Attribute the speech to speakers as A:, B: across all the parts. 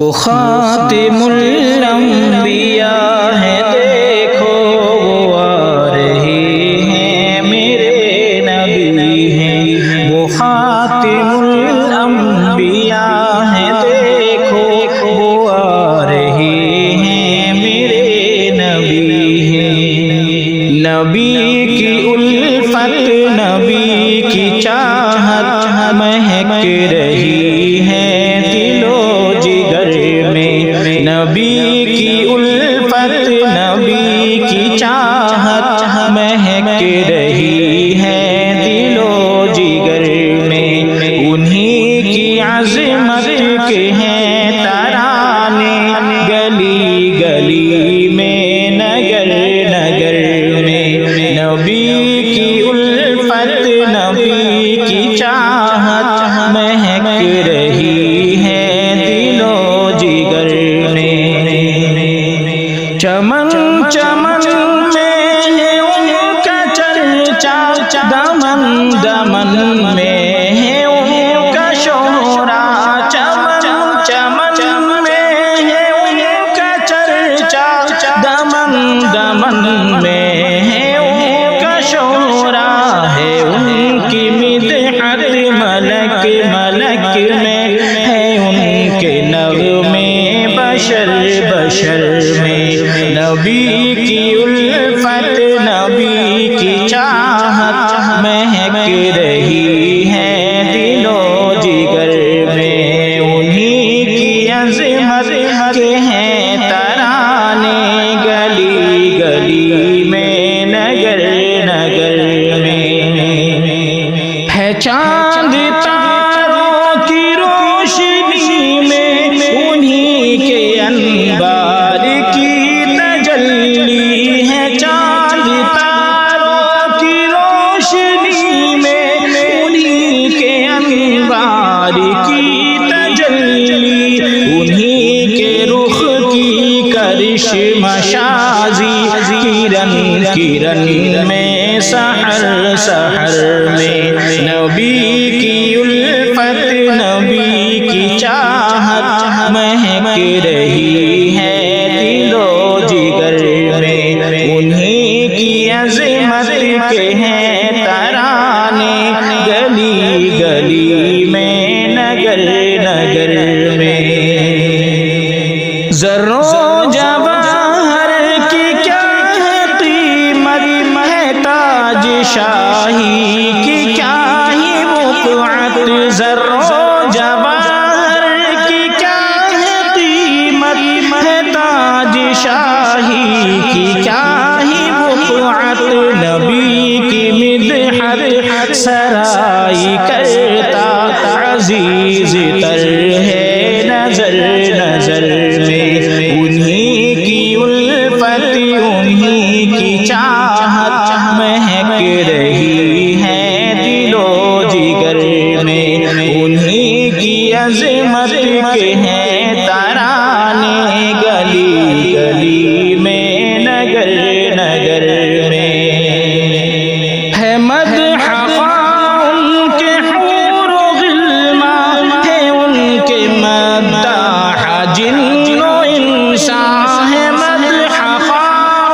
A: وہ خاتم الانبیاء ہے، دیکھو وہ آ رہی ہیں، میرے نبی ہیں۔ وہ خاتم الانبیاء ہے، دیکھو وہ آ رہی ہیں، میرے نبی ہیں۔ نبی کی الفت، نبی کی چاہت مہک رہی ہے دل و جگر میں۔ نبی کی الفت، نبی کی چاہت مہک رہی ہے دل و جگر میں۔ انہی کی عظمت کے ہیں ترانے، گلی گلی میں، نگر نگر میں۔ نبی کی الفت، نبی کی چاہت مہک رہی ہے دل و جگر میں۔ چمن چمن میں ہے ان کا چرچا، دمن دمن میں ہے ان کا شہرا۔ چمن چمن میں ہے ان کا چرچا، دمن دمن میں ہے ان کا شہرا۔ ہے ان کی مدحت ملک ملک میں، ہے ان کے نغمے بشر بشر میں۔ نبی کی الفت، نبی کی چاہت مہک رہی ہے دل و جگر میں۔ انہی کی عظمت کے ہیں ترانے، گلی گلی میں، نگر نگر میں۔ ہے چاند تاروں کی روشنی میں، انہی کے انوار کی تجلی ہے۔ چاند تاروں کی روشنی میں، انہی کے انوار کی تجلی، انہی کے رخ کی کرشمہ سازی، کرن کرن میں، سحر سحر میں۔ نبی کی الفت، نبی کی چاہت مہک رہی ہے دل و جگر میں۔ انہی کی عظمت کے ہیں ترانے، گلی گلی میں، نگر نگر میں۔ ذروں جواہر کی کیا ہے قیمت، ہے تاج شاہی کی کیا ہی وقعت۔ ذروں جواہر کی کیا ہے قیمت، ہے تاج شاہی کی کیا ہی وقعت۔ نبی کی مدحت سرائی کرتا، عزیز تر ہے نظر نظر میں۔ انہی کی الفت، انہی کی چاہت مہک رہی ہے دل و جگر میں۔ انہی کی عظمت کے ہیں ترانے، گلی گلی میں، نگر نگر میں۔ ہے مدح ان کے حور و غلمان، ہے ان کے مداح جن و انسان۔ ہے مدح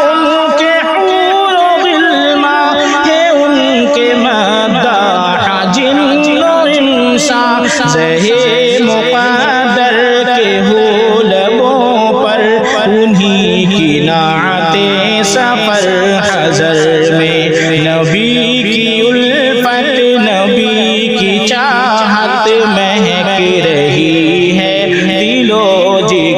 A: ان کے حور و غلمان، ہے ان کے مداح جن و انسان۔ زہے مقدر کے ہو لبوں پر، انہی کی نعتیں سفر حضر میں۔ نبی کی الفت، نبی کی چاہت مہک رہی ہے دل و جگر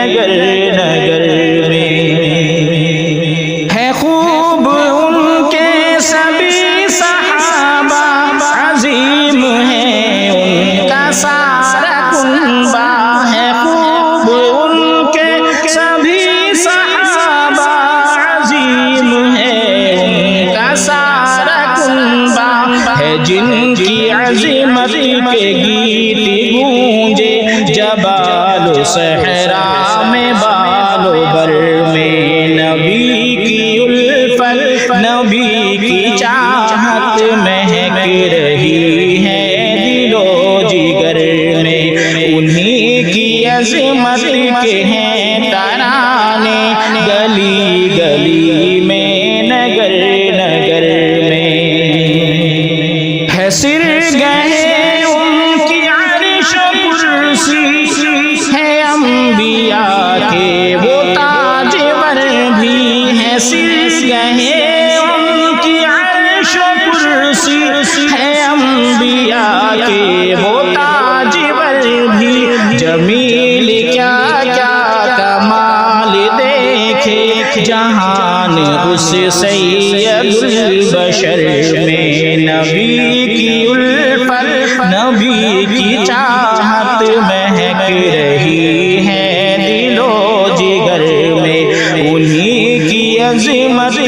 A: نگر نگر میں ہے خوب ان کے سبھی صحابہ عظیم ہے ان کا سارا کنبہ ہے خوب ان کے سبھی صحابہ عظیم ہے ان کا سارا کنبہ ہے جن کی عظمت کے گیت گونجے جبال و صحرا میں بال و بر میں نبی کی الفت نبی کی چاہت مہک رہی ہے دل و جگر میں انہی کی عظمت کے ہیں ترانے گلی گلی میں نگر نگر میں ہے سر گہے ان کی عرش و کرسی ہے انبیاء کے وہ تاجور بھی ہے سر گہے ان کی عرش و کرسی ہے انبیاء کے وہ تاجور بھی جمیل کیا کیا کمال دیکھے جہان اس سید البشر میں نبی کی الفت نبی کی چاہت مہک رہی ہے دل و جگر میں انہی کی عظمت